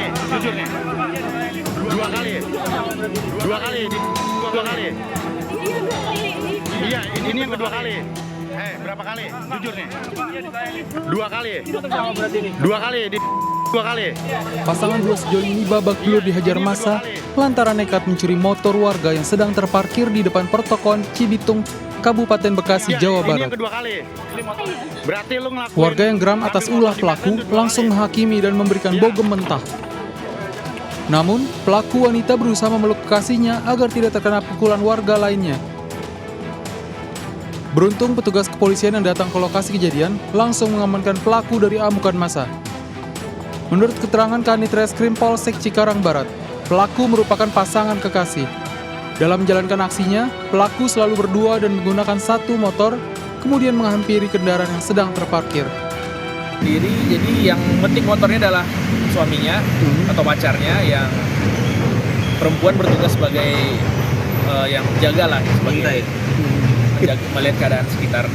nih? Jujur nih. Dua kali. Dua kali. Dua kali. Iya, ini yang kedua kali. Berapa kali? Jujur nih. Dua kali. Dua kali. Dua kali. Pasangan dua sejoli ini babak belur dihajar massa lantaran nekat mencuri motor warga yang sedang terparkir di depan pertokoan Cibitung, Kabupaten Bekasi, Jawa Ini Barat. yang kedua kali. Berarti lu ngelakuin. Warga yang geram atas ulah pelaku langsung menghakimi dan memberikan bogem mentah. Namun, pelaku wanita berusaha memeluk kekasihnya agar tidak terkena pukulan warga lainnya. Beruntung petugas kepolisian yang datang ke lokasi kejadian langsung mengamankan pelaku dari amukan massa. Menurut keterangan Kanit Reskrim Polsek Cikarang Barat, pelaku merupakan pasangan kekasih. Dalam menjalankan aksinya, pelaku selalu berdua dan menggunakan satu motor, kemudian menghampiri kendaraan yang sedang terparkir. Jadi yang metik motornya adalah suaminya atau pacarnya, yang perempuan bertugas sebagai yang jaga lah, sebagai melihat keadaan sekitar.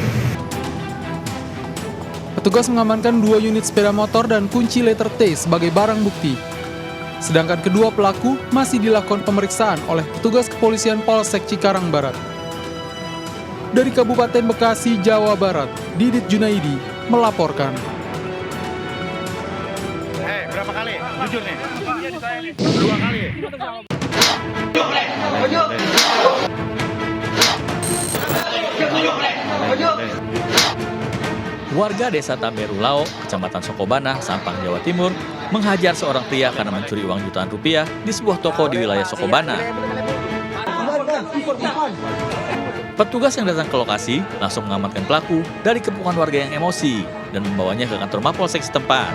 Petugas mengamankan 2 unit sepeda motor dan kunci letter T sebagai barang bukti. Sedangkan kedua pelaku masih dilakukan pemeriksaan oleh petugas kepolisian Polsek Cikarang Barat. Dari Kabupaten Bekasi, Jawa Barat, Didit Junaidi melaporkan. Berapa kali? Jujur nih. Dua kali. Warga desa Tamerulao, Kecamatan Sokobana, Sampang, Jawa Timur, menghajar seorang pria karena mencuri uang jutaan rupiah di sebuah toko di wilayah Sokobana. Petugas yang datang ke lokasi langsung mengamankan pelaku dari kepungan warga yang emosi dan membawanya ke kantor Mapolsek setempat.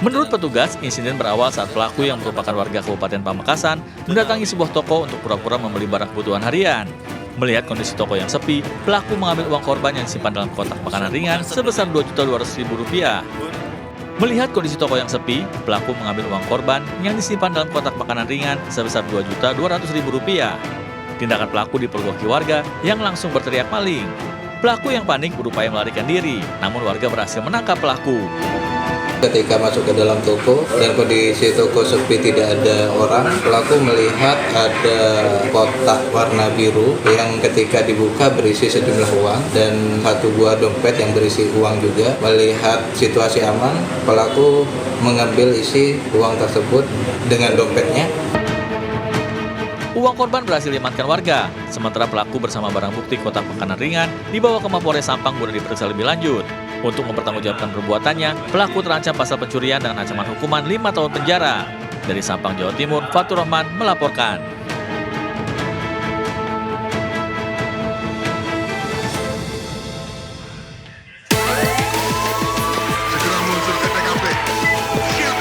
Menurut petugas, insiden berawal saat pelaku yang merupakan warga Kabupaten Pamekasan mendatangi sebuah toko untuk pura-pura membeli barang kebutuhan harian. Melihat kondisi toko yang sepi, pelaku mengambil uang korban yang disimpan dalam kotak makanan ringan sebesar Rp2.200.000. Melihat kondisi toko yang sepi, pelaku mengambil uang korban yang disimpan dalam kotak makanan ringan sebesar Rp2.200.000. Tindakan pelaku dipergoki warga yang langsung berteriak maling. Pelaku yang panik berupaya melarikan diri, namun warga berhasil menangkap pelaku. Ketika masuk ke dalam toko dan kondisi toko sepi, tidak ada orang, pelaku melihat ada kotak warna biru yang ketika dibuka berisi sejumlah uang dan satu buah dompet yang berisi uang juga. Melihat situasi aman, pelaku mengambil isi uang tersebut dengan dompetnya. Uang korban berhasil diamankan warga, sementara pelaku bersama barang bukti kotak makanan ringan dibawa ke Mapolres Sampang guna diperiksa lebih lanjut. Untuk mempertanggungjawabkan perbuatannya, pelaku terancam pasal pencurian dengan ancaman hukuman 5 tahun penjara. Dari Sampang, Jawa Timur, Fatur Rahman melaporkan. Segera meluncur ke TKP. Siap.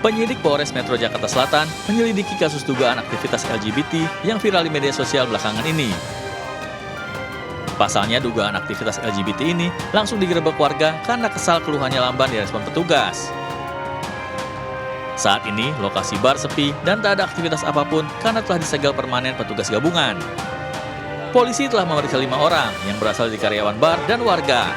Penyidik Polres Metro Jakarta Selatan menyelidiki kasus dugaan aktivitas LGBT yang viral di media sosial belakangan ini. Pasalnya, dugaan aktivitas LGBT ini langsung digerebek warga karena kesal keluhannya lamban direspon petugas. Saat ini, lokasi bar sepi dan tak ada aktivitas apapun karena telah disegel permanen petugas gabungan. Polisi telah memeriksa 5 orang yang berasal dari karyawan bar dan warga.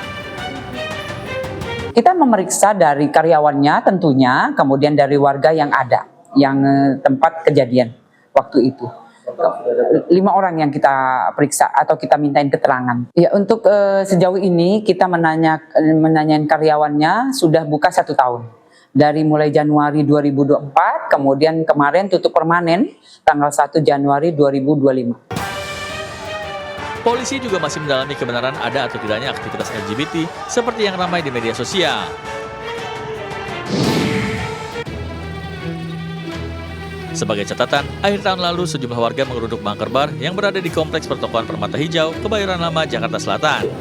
Kita memeriksa dari karyawannya tentunya, kemudian dari warga yang ada, yang tempat kejadian waktu itu. 5 orang yang kita periksa atau kita mintain keterangan. Ya, untuk sejauh ini kita menanyain karyawannya sudah buka 1 tahun. Dari mulai Januari 2024, kemudian kemarin tutup permanen tanggal 1 Januari 2025. Polisi juga masih mendalami kebenaran ada atau tidaknya aktivitas LGBT seperti yang ramai di media sosial. Sebagai catatan, akhir tahun lalu sejumlah warga mengeruduk bunker bar yang berada di kompleks pertokoan Permata Hijau, Kebayoran Lama, Jakarta Selatan.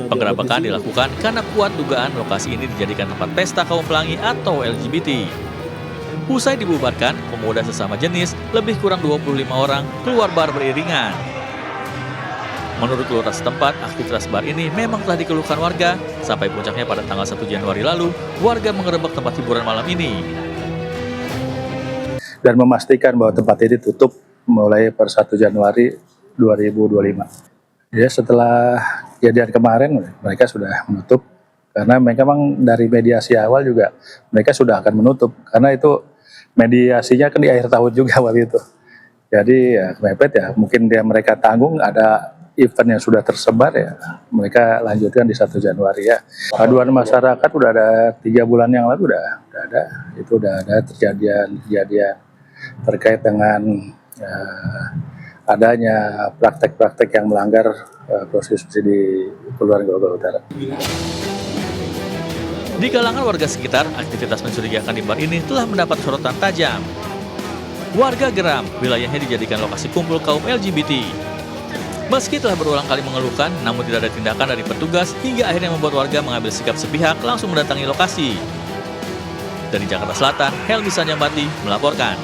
Penggerebekan dilakukan karena kuat dugaan lokasi ini dijadikan tempat pesta kaum pelangi atau LGBT. Usai dibubarkan, pemuda sesama jenis lebih kurang 25 orang keluar bar beriringan. Menurut lurah setempat, aktivitas bar ini memang telah dikeluhkan warga, sampai puncaknya pada tanggal 1 Januari lalu, warga mengerebek tempat hiburan malam ini. Dan memastikan bahwa tempat ini tutup mulai per 1 Januari 2025. Ya, setelah kejadian kemarin mereka sudah menutup, karena mereka memang dari mediasi awal juga mereka sudah akan menutup, karena itu mediasinya kan di akhir tahun juga waktu itu. Jadi ya kepepet ya, mungkin mereka tanggung ada event yang sudah tersebar ya, mereka lanjutkan di 1 Januari ya. Aduan masyarakat udah ada 3 bulan yang lalu udah ada, itu udah ada kejadian terkait dengan adanya praktek-praktek yang melanggar prostitusi di Kelurahan Grogol Utara. Di kalangan warga sekitar, aktivitas mencurigakan di bar ini telah mendapat sorotan tajam. Warga geram, wilayahnya dijadikan lokasi kumpul kaum LGBT. Meski telah berulang kali mengeluhkan, namun tidak ada tindakan dari petugas hingga akhirnya membuat warga mengambil sikap sepihak langsung mendatangi lokasi. Dari Jakarta Selatan, Helmi Sanjambati melaporkan.